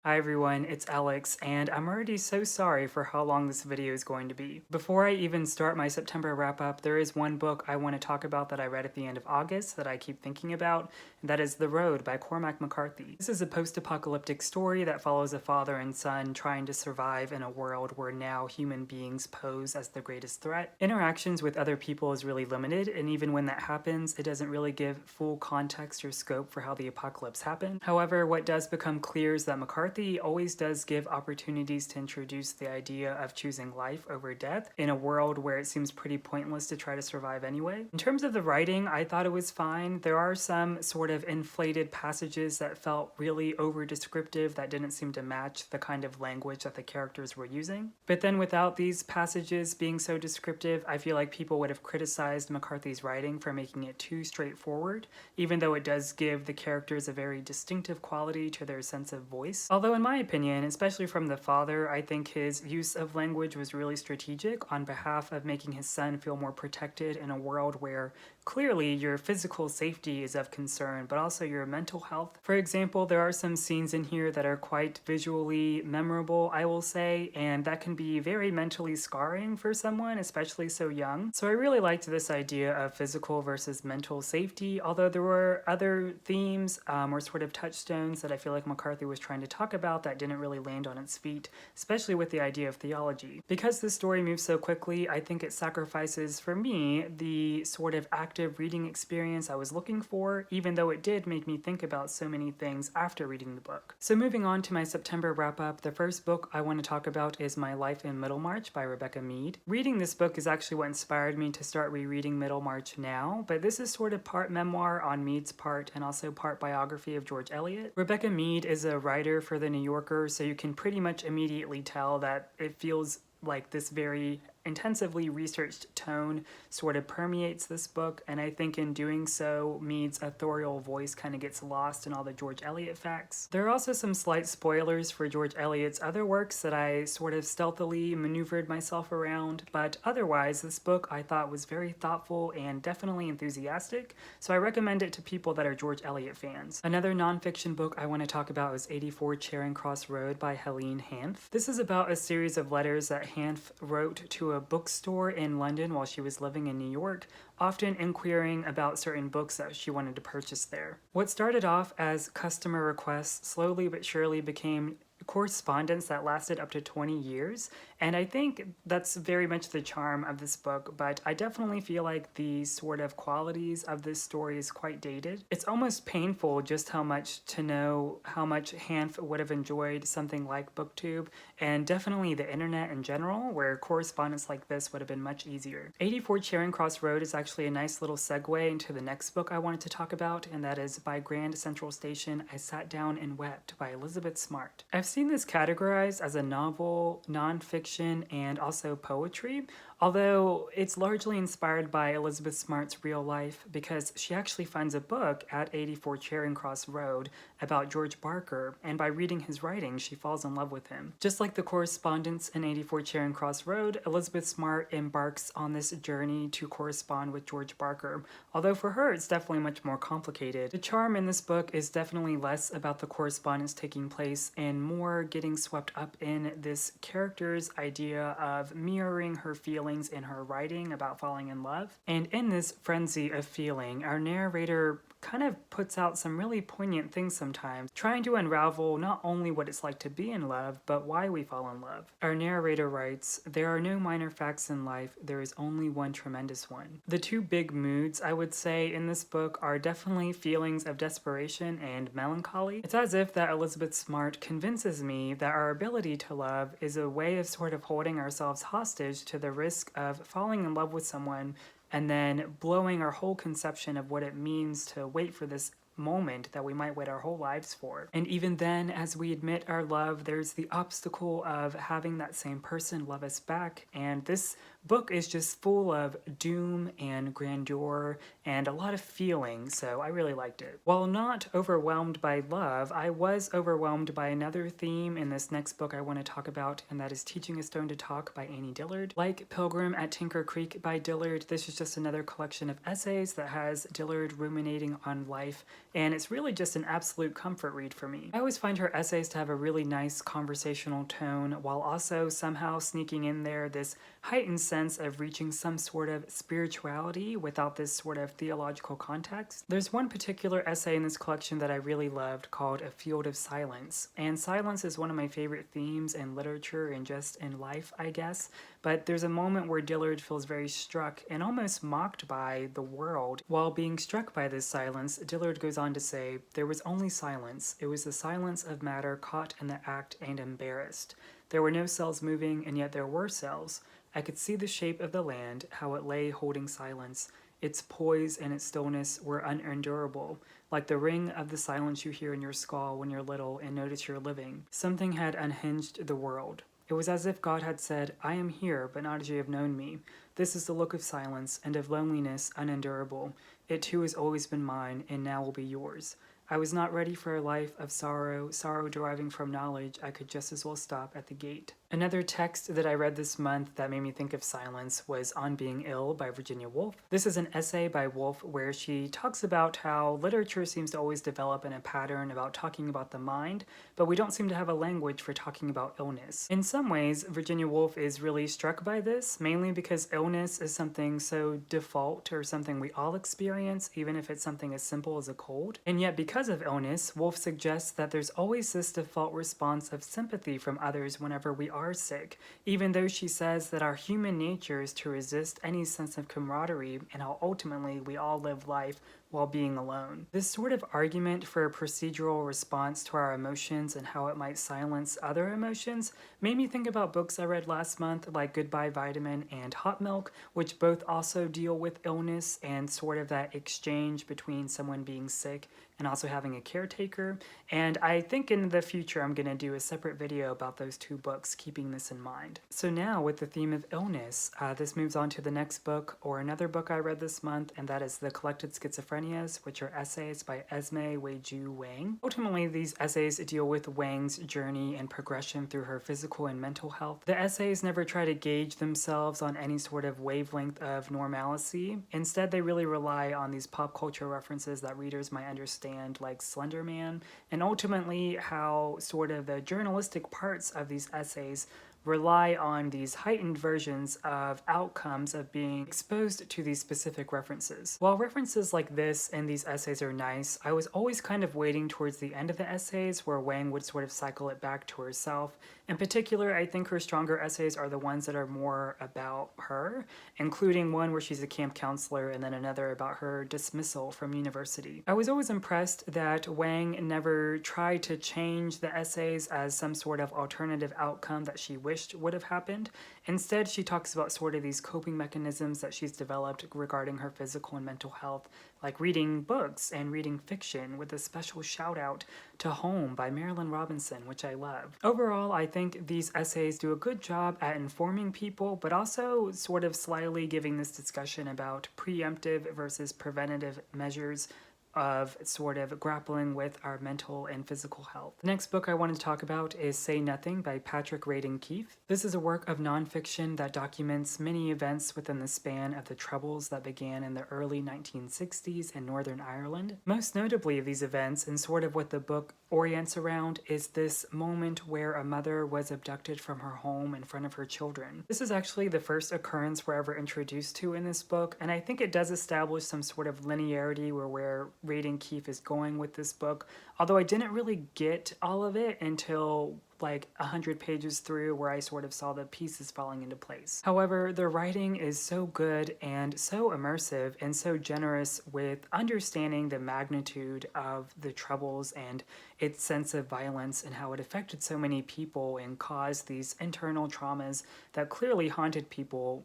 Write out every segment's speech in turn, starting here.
Hi everyone, it's Alex, and I'm already so sorry for how long this video is going to be. Before I even start my September wrap-up, there is one book I want to talk about that I read at the end of August that I keep thinking about, and that is The Road by Cormac McCarthy. This is a post-apocalyptic story that follows a father and son trying to survive in a world where now human beings pose as the greatest threat. Interactions with other people is really limited, and even when that happens, it doesn't really give full context or scope for how the apocalypse happened. However, what does become clear is that McCarthy always does give opportunities to introduce the idea of choosing life over death in a world where it seems pretty pointless to try to survive anyway. In terms of the writing, I thought it was fine. There are some sort of inflated passages that felt really over descriptive that didn't seem to match the kind of language that the characters were using. But then without these passages being so descriptive, I feel like people would have criticized McCarthy's writing for making it too straightforward, even though it does give the characters a very distinctive quality to their sense of voice. Although in my opinion, especially from the father, I think his use of language was really strategic on behalf of making his son feel more protected in a world where clearly your physical safety is of concern, but also your mental health. For example, there are some scenes in here that are quite visually memorable, I will say, and that can be very mentally scarring for someone, especially so young. So I really liked this idea of physical versus mental safety, although there were other themes or sort of touchstones that I feel like McCarthy was trying to talk about that didn't really land on its feet, especially with the idea of theology. Because this story moves so quickly, I think it sacrifices, for me, the sort of active reading experience I was looking for, even though it did make me think about so many things after reading the book. So moving on to my September wrap-up, the first book I want to talk about is My Life in Middlemarch by Rebecca Mead. Reading this book is actually what inspired me to start rereading Middlemarch now, but this is sort of part memoir on Mead's part and also part biography of George Eliot. Rebecca Mead is a writer for The New Yorker, so you can pretty much immediately tell that it feels like this very intensively researched tone sort of permeates this book, and I think in doing so, Mead's authorial voice kind of gets lost in all the George Eliot facts. There are also some slight spoilers for George Eliot's other works that I sort of stealthily maneuvered myself around, but otherwise, this book I thought was very thoughtful and definitely enthusiastic, so I recommend it to people that are George Eliot fans. Another nonfiction book I want to talk about is 84 Charing Cross Road by Helene Hanff. This is about a series of letters that Hanff wrote to a bookstore in London while she was living in New York, often inquiring about certain books that she wanted to purchase there. What started off as customer requests slowly but surely became correspondence that lasted up to 20 years, and I think that's very much the charm of this book, but I definitely feel like the sort of qualities of this story is quite dated. It's almost painful just how much to know how much Hanff would have enjoyed something like BookTube, and definitely the internet in general, where correspondence like this would have been much easier. 84 Charing Cross Road is actually a nice little segue into the next book I wanted to talk about, and that is By Grand Central Station, I Sat Down and Wept by Elizabeth Smart. I've seen this categorized as a novel, nonfiction, and also poetry, although it's largely inspired by Elizabeth Smart's real life because she actually finds a book at 84 Charing Cross Road about George Barker, and by reading his writing, she falls in love with him. Just like the correspondence in 84 Charing Cross Road, Elizabeth Smart embarks on this journey to correspond with George Barker, although for her it's definitely much more complicated. The charm in this book is definitely less about the correspondence taking place and more getting swept up in this character's idea of mirroring her feelings in her writing about falling in love. And in this frenzy of feeling, our narrator kind of puts out some really poignant things sometimes, trying to unravel not only what it's like to be in love, but why we fall in love. Our narrator writes, "There are no minor facts in life, there is only one tremendous one." The two big moods, I would say, in this book are definitely feelings of desperation and melancholy. It's as if that Elizabeth Smart convinces me that our ability to love is a way of sort of holding ourselves hostage to the risk of falling in love with someone and then blowing our whole conception of what it means to wait for this moment that we might wait our whole lives for. And even then, as we admit our love, there's the obstacle of having that same person love us back, and this book is just full of doom and grandeur and a lot of feeling, so I really liked it. While not overwhelmed by love, I was overwhelmed by another theme in this next book I want to talk about, and that is Teaching a Stone to Talk by Annie Dillard. Like Pilgrim at Tinker Creek by Dillard, this is just another collection of essays that has Dillard ruminating on life, and it's really just an absolute comfort read for me. I always find her essays to have a really nice conversational tone, while also somehow sneaking in there this heightened sense of reaching some sort of spirituality without this sort of theological context. There's one particular essay in this collection that I really loved called A Field of Silence, and silence is one of my favorite themes in literature and just in life, I guess, but there's a moment where Dillard feels very struck and almost mocked by the world. While being struck by this silence, Dillard goes on to say, "There was only silence. It was the silence of matter caught in the act and embarrassed. There were no cells moving, and yet there were cells. I could see the shape of the land, how it lay holding silence. Its poise and its stillness were unendurable, like the ring of the silence you hear in your skull when you're little and notice you're living. Something had unhinged the world. It was as if God had said, 'I am here, but not as you have known me. This is the look of silence and of loneliness unendurable. It too has always been mine, and now will be yours. I was not ready for a life of sorrow, sorrow deriving from knowledge. I could just as well stop at the gate.'" Another text that I read this month that made me think of silence was On Being Ill by Virginia Woolf. This is an essay by Woolf where she talks about how literature seems to always develop in a pattern about talking about the mind, but we don't seem to have a language for talking about illness. In some ways, Virginia Woolf is really struck by this, mainly because illness is something so default or something we all experience, even if it's something as simple as a cold. And yet because of illness, Woolf suggests that there's always this default response of sympathy from others whenever we are sick, even though she says that our human nature is to resist any sense of camaraderie and how ultimately we all live life while being alone. This sort of argument for a procedural response to our emotions and how it might silence other emotions made me think about books I read last month like Goodbye Vitamin and Hot Milk, which both also deal with illness and sort of that exchange between someone being sick and also having a caretaker. And I think in the future I'm going to do a separate video about those two books, keeping this in mind. So now with the theme of illness, this moves on to the next book, or another book I read this month, and that is The Collected Schizophrenias, which are essays by Esme, Weijun, Wang. Ultimately, these essays deal with Wang's journey and progression through her physical and mental health. The essays never try to gauge themselves on any sort of wavelength of normalcy. Instead, they really rely on these pop culture references that readers might understand, like Slender Man, and ultimately how sort of the journalistic parts of these essays rely on these heightened versions of outcomes of being exposed to these specific references. While references like this in these essays are nice, I was always kind of waiting towards the end of the essays where Wang would sort of cycle it back to herself. In particular, I think her stronger essays are the ones that are more about her, including one where she's a camp counselor and then another about her dismissal from university. I was always impressed that Wang never tried to change the essays as some sort of alternative outcome that she wished would have happened. Instead, she talks about sort of these coping mechanisms that she's developed regarding her physical and mental health, like reading books and reading fiction, with a special shout out to Home by Marilyn Robinson, which I love. Overall, I think these essays do a good job at informing people, but also sort of slyly giving this discussion about preemptive versus preventative measures of sort of grappling with our mental and physical health. The next book I want to talk about is Say Nothing by Patrick Radden Keefe. This is a work of nonfiction that documents many events within the span of the Troubles that began in the early 1960s in Northern Ireland. Most notably of these events, and sort of what the book orients around, is this moment where a mother was abducted from her home in front of her children. This is actually the first occurrence we're ever introduced to in this book, and I think it does establish some sort of linearity where Radden Keefe is going with this book, although I didn't really get all of it until like 100 pages through, where I sort of saw the pieces falling into place. However, the writing is so good and so immersive and so generous with understanding the magnitude of the Troubles and its sense of violence and how it affected so many people and caused these internal traumas that clearly haunted people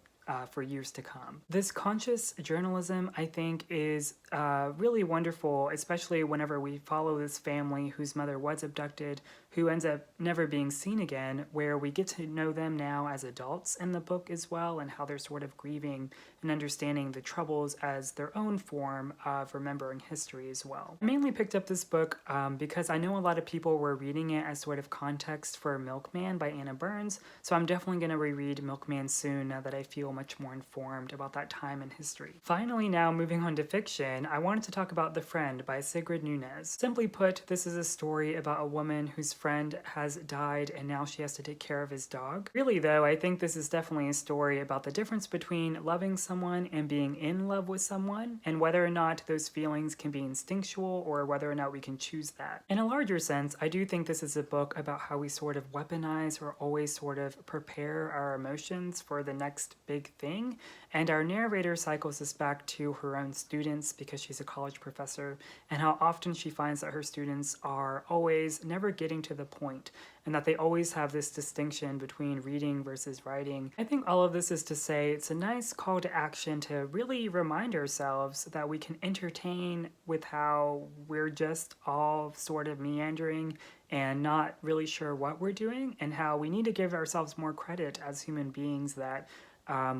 for years to come. This conscious journalism, I think, is really wonderful, especially whenever we follow this family whose mother was abducted, who ends up never being seen again, where we get to know them now as adults in the book as well, and how they're sort of grieving and understanding the troubles as their own form of remembering history as well. I mainly picked up this book because I know a lot of people were reading it as sort of context for Milkman by Anna Burns, so I'm definitely going to reread Milkman soon now that I feel much more informed about that time in history. Finally, now moving on to fiction, I wanted to talk about The Friend by Sigrid Nunez. Simply put, this is a story about a woman whose friend has died and now she has to take care of his dog. Really though, I think this is definitely a story about the difference between loving someone and being in love with someone, and whether or not those feelings can be instinctual or whether or not we can choose that. In a larger sense, I do think this is a book about how we sort of weaponize or always sort of prepare our emotions for the next big thing, and our narrator cycles us back to her own students because she's a college professor, and how often she finds that her students are always never getting to the point, and that they always have this distinction between reading versus writing. I think all of this is to say it's a nice call to action to really remind ourselves that we can entertain with how we're just all sort of meandering and not really sure what we're doing, and how we need to give ourselves more credit as human beings that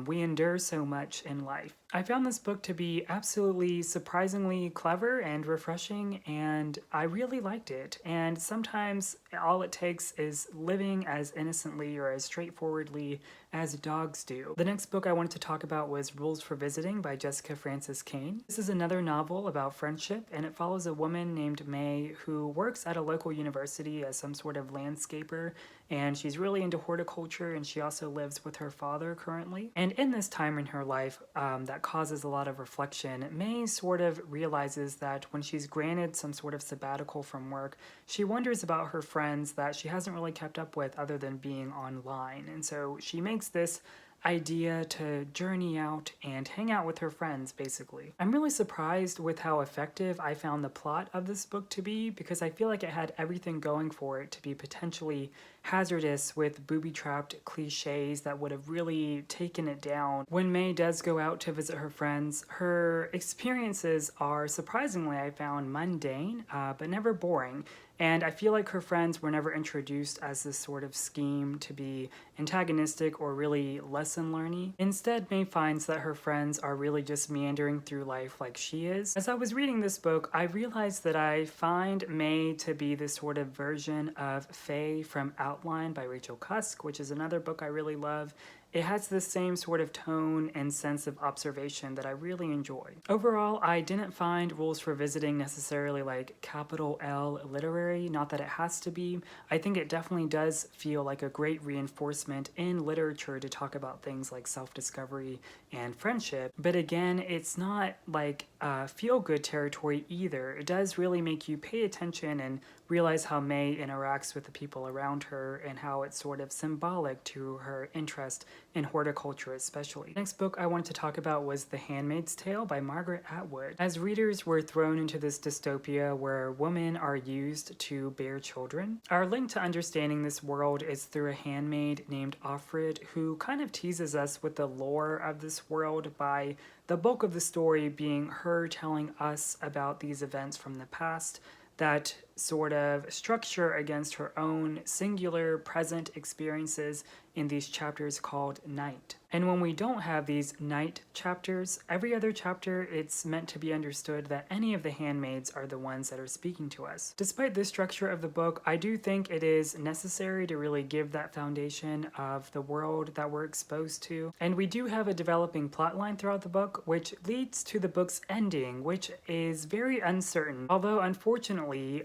we endure so much in life. I found this book to be absolutely surprisingly clever and refreshing, and I really liked it. And sometimes all it takes is living as innocently or as straightforwardly as dogs do. The next book I wanted to talk about was Rules for Visiting by Jessica Frances Kane. This is another novel about friendship, and it follows a woman named May who works at a local university as some sort of landscaper, and she's really into horticulture, and she also lives with her father currently. And in this time in her life that causes a lot of reflection, May sort of realizes that when she's granted some sort of sabbatical from work, she wonders about her friends that she hasn't really kept up with other than being online. And so she makes this idea to journey out and hang out with her friends, basically. I'm really surprised with how effective I found the plot of this book to be, because I feel like it had everything going for it to be potentially hazardous with booby-trapped cliches that would have really taken it down. When May does go out to visit her friends, her experiences are surprisingly, I found, mundane, but never boring. And I feel like her friends were never introduced as this sort of scheme to be antagonistic or really lesson-learning. Instead, May finds that her friends are really just meandering through life like she is. As I was reading this book, I realized that I find May to be this sort of version of Faye from Outline by Rachel Cusk, which is another book I really love. It has the same sort of tone and sense of observation that I really enjoy. Overall, I didn't find Rules for Visiting necessarily like capital L literary, not that it has to be. I think it definitely does feel like a great reinforcement in literature to talk about things like self-discovery and friendship, but again, it's not like feel-good territory either. It does really make you pay attention and realize how May interacts with the people around her and how it's sort of symbolic to her interest in horticulture especially. The next book I wanted to talk about was The Handmaid's Tale by Margaret Atwood. As readers, we're thrown into this dystopia where women are used to bear children. Our link to understanding this world is through a handmaid named Offred, who kind of teases us with the lore of this world by the bulk of the story being her telling us about these events from the past that sort of structure against her own singular present experiences in these chapters called Night. And when we don't have these night chapters, every other chapter it's meant to be understood that any of the handmaids are the ones that are speaking to us. Despite this structure of the book, I do think it is necessary to really give that foundation of the world that we're exposed to. And we do have a developing plotline throughout the book, which leads to the book's ending, which is very uncertain. Although unfortunately,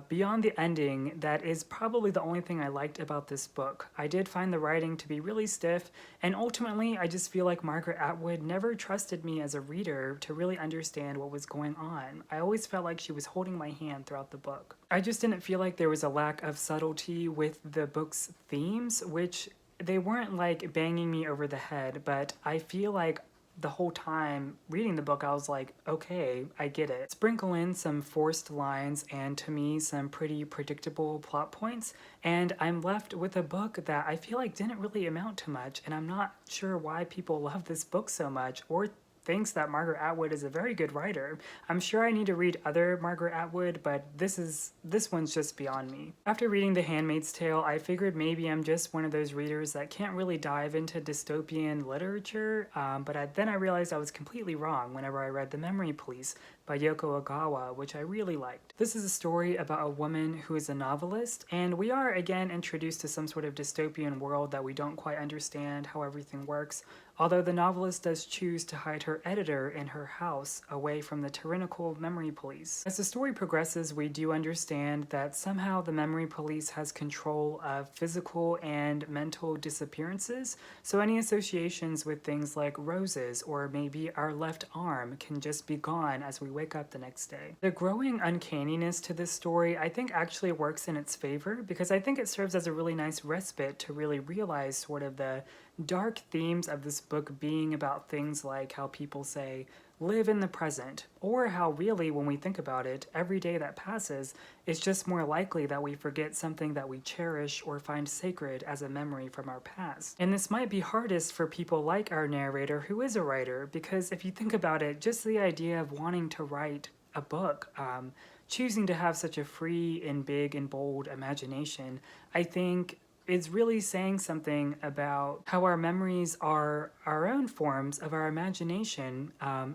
beyond the ending, that is probably the only thing I liked about this book. I did find the writing to be really stiff, and ultimately I just feel like Margaret Atwood never trusted me as a reader to really understand what was going on. I always felt like she was holding my hand throughout the book. I just didn't feel like there was a lack of subtlety with the book's themes, which they weren't like banging me over the head, but I feel like the whole time reading the book, I was like, okay, I get it. Sprinkle in some forced lines and, to me, some pretty predictable plot points, and I'm left with a book that I feel like didn't really amount to much, and I'm not sure why people love this book so much or thinks that Margaret Atwood is a very good writer. I'm sure I need to read other Margaret Atwood, but this one's just beyond me. After reading The Handmaid's Tale, I figured maybe I'm just one of those readers that can't really dive into dystopian literature, then I realized I was completely wrong whenever I read The Memory Police by Yoko Ogawa, which I really liked. This is a story about a woman who is a novelist, and we are again introduced to some sort of dystopian world that we don't quite understand how everything works, although the novelist does choose to hide her editor in her house away from the tyrannical memory police. As the story progresses, we do understand that somehow the memory police has control of physical and mental disappearances, so any associations with things like roses or maybe our left arm can just be gone as we wake up the next day. The growing uncanniness to this story I think actually works in its favor, because I think it serves as a really nice respite to really realize sort of the dark themes of this book being about things like how people say, live in the present, or how really, when we think about it, every day that passes, it's just more likely that we forget something that we cherish or find sacred as a memory from our past. And this might be hardest for people like our narrator who is a writer, because if you think about it, just the idea of wanting to write a book, choosing to have such a free and big and bold imagination, I think is really saying something about how our memories are our own forms of our imagination,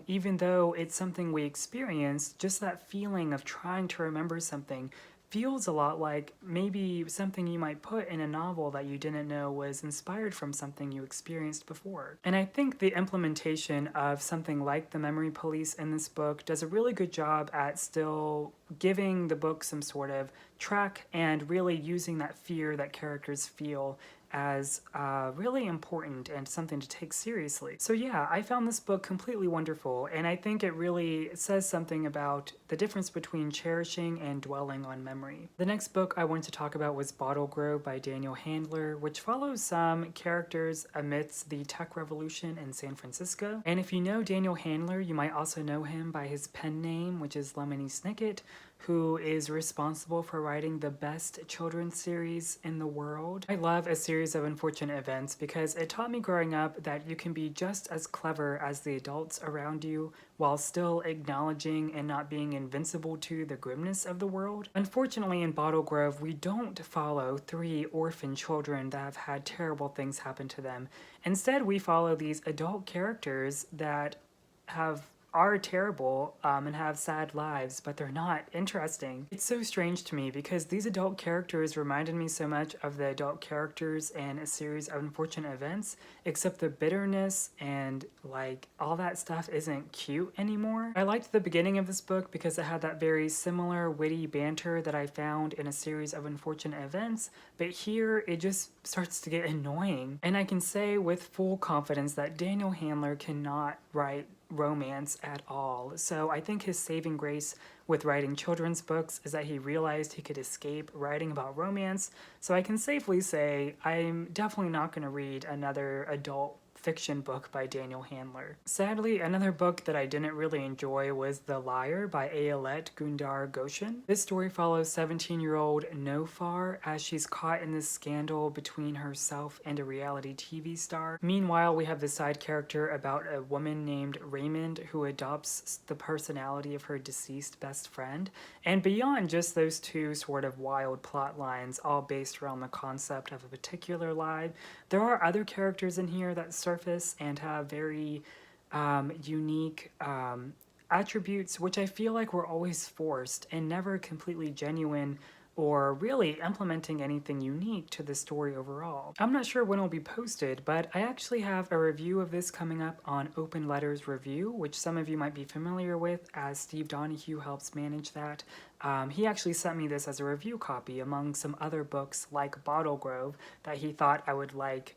even though it's something we experience. Just that feeling of trying to remember something feels a lot like maybe something you might put in a novel that you didn't know was inspired from something you experienced before. And I think the implementation of something like the memory police in this book does a really good job at still giving the book some sort of track and really using that fear that characters feel as really important and something to take seriously. So yeah, I found this book completely wonderful, and I think it really says something about the difference between cherishing and dwelling on memory. The next book I wanted to talk about was Bottle Grove by Daniel Handler, which follows some characters amidst the tech revolution in San Francisco. And if you know Daniel Handler, you might also know him by his pen name, which is Lemony Snicket, who is responsible for writing the best children's series in the world. I love A Series of Unfortunate Events because it taught me growing up that you can be just as clever as the adults around you while still acknowledging and not being invincible to the grimness of the world. Unfortunately, in Bottle Grove, we don't follow 3 orphan children that have had terrible things happen to them. Instead, we follow these adult characters that are terrible and have sad lives, but they're not interesting. It's so strange to me because these adult characters reminded me so much of the adult characters in A Series of Unfortunate Events, except the bitterness and like all that stuff isn't cute anymore. I liked the beginning of this book because it had that very similar witty banter that I found in A Series of Unfortunate Events, but here it just starts to get annoying. And I can say with full confidence that Daniel Handler cannot write romance at all. So I think his saving grace with writing children's books is that he realized he could escape writing about romance. So I can safely say I'm definitely not going to read another adult fiction book by Daniel Handler. Sadly, another book that I didn't really enjoy was The Liar by Ayelet Gundar-Goshen. This story follows 17-year-old Nofar as she's caught in this scandal between herself and a reality TV star. Meanwhile, we have the side character about a woman named Raymond who adopts the personality of her deceased best friend. And beyond just those two sort of wild plot lines, all based around the concept of a particular lie, there are other characters in here that surface and have very unique attributes, which I feel like were always forced and never completely genuine or really implementing anything unique to the story overall. I'm not sure when it'll be posted, but I actually have a review of this coming up on Open Letters Review, which some of you might be familiar with as Steve Donahue helps manage that. He actually sent me this as a review copy among some other books like Bottle Grove that he thought I would like.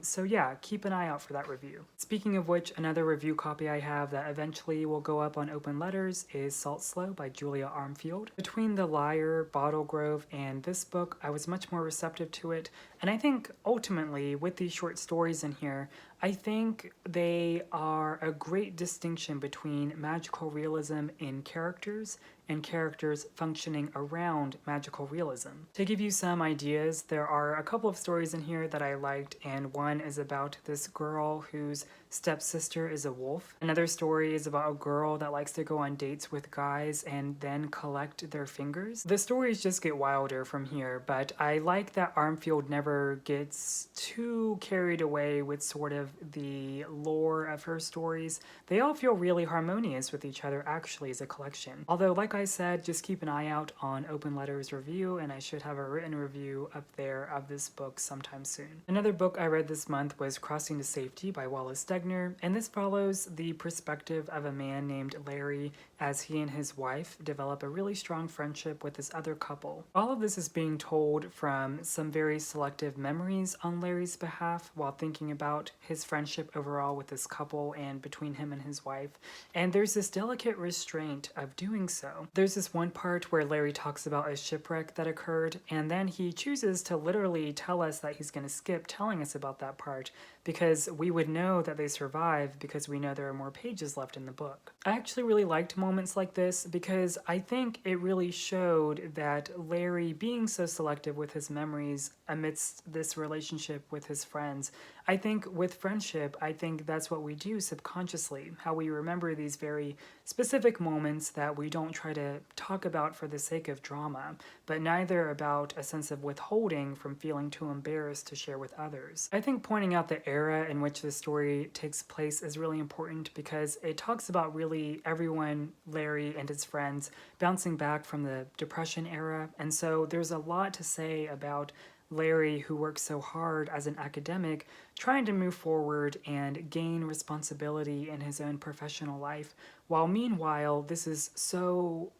So yeah, keep an eye out for that review. Speaking of which, another review copy I have that eventually will go up on Open Letters is Salt Slow by Julia Armfield. Between The Liar, Bottle Grove, and this book, I was much more receptive to it. And I think ultimately with these short stories in here, I think they are a great distinction between magical realism in characters and characters functioning around magical realism. To give you some ideas, there are a couple of stories in here that I liked, and one is about this girl whose stepsister is a wolf. Another story is about a girl that likes to go on dates with guys and then collect their fingers. The stories just get wilder from here, but I like that Armfield never gets too carried away with sort of the lore of her stories. They all feel really harmonious with each other actually as a collection. Although, like I said, just keep an eye out on Open Letters review, and I should have a written review up there of this book sometime soon. Another book I read this month was Crossing to Safety by Wallace Stegner, and this follows the perspective of a man named Larry as he and his wife develop a really strong friendship with this other couple. All of this is being told from some very selective memories on Larry's behalf while thinking about his friendship overall with this couple and between him and his wife, and there's this delicate restraint of doing so. There's this one part where Larry talks about a shipwreck that occurred, and then he chooses to literally tell us that he's going to skip telling us about that part because we would know that they survived because we know there are more pages left in the book. I actually really liked moments like this because I think it really showed that Larry, being so selective with his memories amidst this relationship with his friends, I think with friendship, I think that's what we do subconsciously, how we remember these very specific moments that we don't try to talk about for the sake of drama, but neither about a sense of withholding from feeling too embarrassed to share with others. I think pointing out the era in which the story takes place is really important because it talks about really everyone, Larry and his friends, bouncing back from the Depression era, and so there's a lot to say about Larry, who works so hard as an academic, trying to move forward and gain responsibility in his own professional life, while meanwhile this is so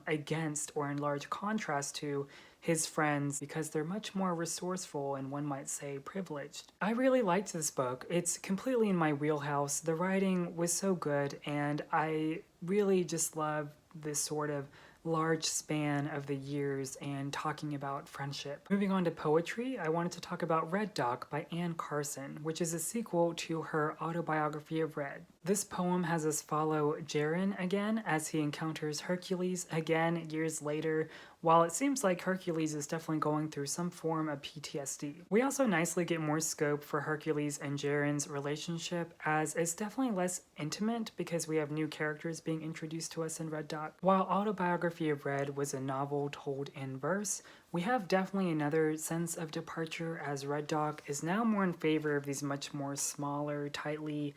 against or in large contrast to his friends because they're much more resourceful and one might say privileged. I really liked this book. It's completely in my wheelhouse. The writing was so good, and I really just love this sort of large span of the years and talking about friendship. Moving on to poetry, I wanted to talk about Red Dock by Anne Carson, which is a sequel to her autobiography of Red. This poem has us follow Charing again as he encounters Hercules again years later, while it seems like Hercules is definitely going through some form of PTSD. We also nicely get more scope for Hercules and Charing's relationship, as it's definitely less intimate because we have new characters being introduced to us in Red Dock. While Autobiography of Red was a novel told in verse, we have definitely another sense of departure as Red Dock is now more in favor of these much more smaller, tightly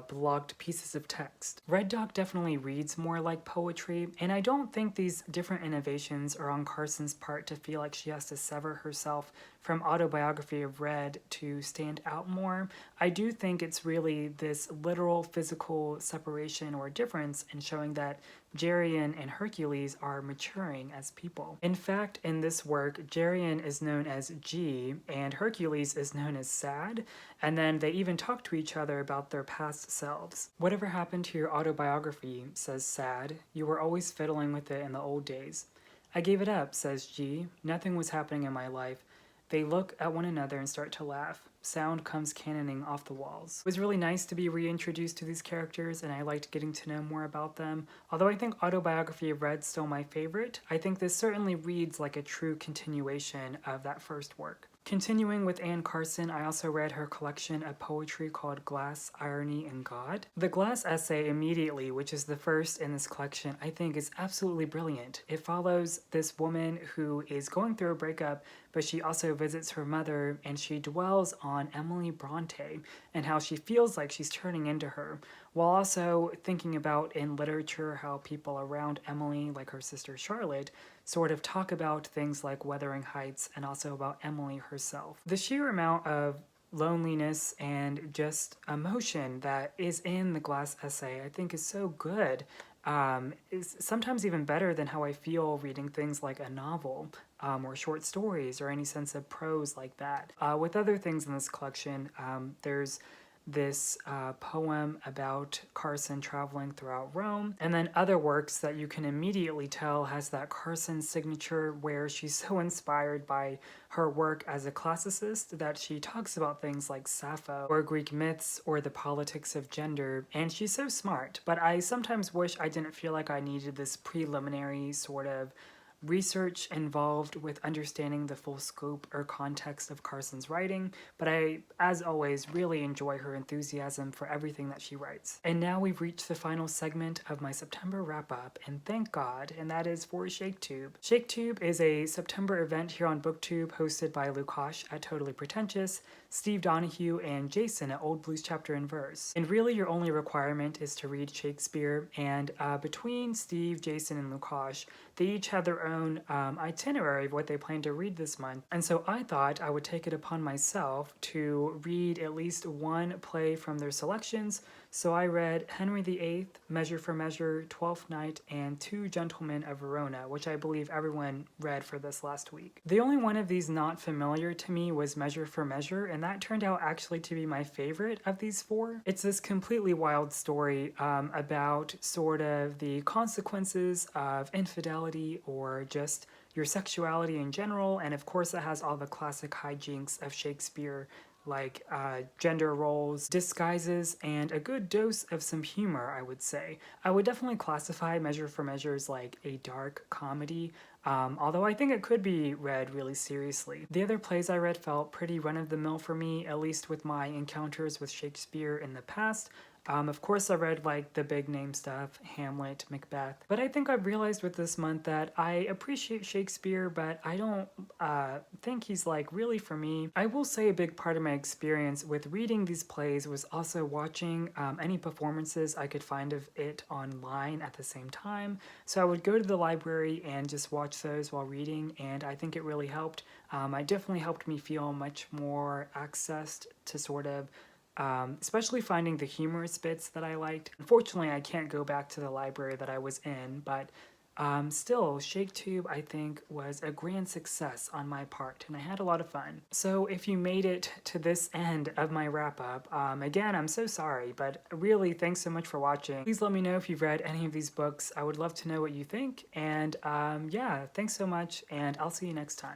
blocked pieces of text. Red Dock definitely reads more like poetry, and I don't think these different innovations are on Carson's part to feel like she has to sever herself from Autobiography of Red to stand out more. I do think it's really this literal physical separation or difference in showing that Charing and Hercules are maturing as people. In fact, in this work, Charing is known as G and Hercules is known as Sad, and then they even talk to each other about their past selves. Whatever happened to your autobiography, says Sad. You were always fiddling with it in the old days. I gave it up, says G. Nothing was happening in my life. They look at one another and start to laugh. Sound comes cannoning off the walls. It was really nice to be reintroduced to these characters, and I liked getting to know more about them. Although I think Autobiography of Red's still my favorite, I think this certainly reads like a true continuation of that first work. Continuing with Anne Carson, I also read her collection of poetry called Glass, Irony, and God. The Glass essay immediately, which is the first in this collection, I think is absolutely brilliant. It follows this woman who is going through a breakup, but she also visits her mother, and she dwells on Emily Bronte and how she feels like she's turning into her, while also thinking about in literature how people around Emily, like her sister Charlotte, sort of talk about things like Wuthering Heights and also about Emily herself. The sheer amount of loneliness and just emotion that is in the Glass essay I think is so good. Is sometimes even better than how I feel reading things like a novel or short stories or any sense of prose like that. With other things in this collection, there's this poem about Carson traveling throughout Rome, and then other works that you can immediately tell has that Carson signature where she's so inspired by her work as a classicist that she talks about things like Sappho or Greek myths or the politics of gender, and she's so smart. But I sometimes wish I didn't feel like I needed this preliminary sort of research involved with understanding the full scope or context of Carson's writing, but I, as always, really enjoy her enthusiasm for everything that she writes. And now we've reached the final segment of my September wrap-up, and thank God, and that is for ShakeTube. ShakeTube is a September event here on BookTube hosted by Lukash at Totally Pretentious, Steve Donahue, and Jason at Old Blues Chapter and Verse. And really your only requirement is to read Shakespeare, and between Steve, Jason, and Lukash, they each have their own itinerary of what they plan to read this month. And so I thought I would take it upon myself to read at least one play from their selections. So I read Henry VIII, Measure for Measure, Twelfth Night, and Two Gentlemen of Verona, which I believe everyone read for this last week. The only one of these not familiar to me was Measure for Measure, and that turned out actually to be my favorite of these four. It's this completely wild story about sort of the consequences of infidelity or just your sexuality in general, and of course it has all the classic hijinks of Shakespeare, like gender roles, disguises, and a good dose of some humor, I would say. I would definitely classify Measure for Measure as like a dark comedy, although I think it could be read really seriously. The other plays I read felt pretty run-of-the-mill for me, at least with my encounters with Shakespeare in the past. Of course I read like the big name stuff, Hamlet, Macbeth, but I think I've realized with this month that I appreciate Shakespeare, but I don't think he's like really for me. I will say a big part of my experience with reading these plays was also watching any performances I could find of it online at the same time. So I would go to the library and just watch those while reading, and I think it really helped. It definitely helped me feel much more accessed to sort of especially finding the humorous bits that I liked. Unfortunately, I can't go back to the library that I was in, but still, ShakeTube, I think, was a grand success on my part, and I had a lot of fun. So if you made it to this end of my wrap-up, again, I'm so sorry, but really, thanks so much for watching. Please let me know if you've read any of these books. I would love to know what you think, and yeah, thanks so much, and I'll see you next time.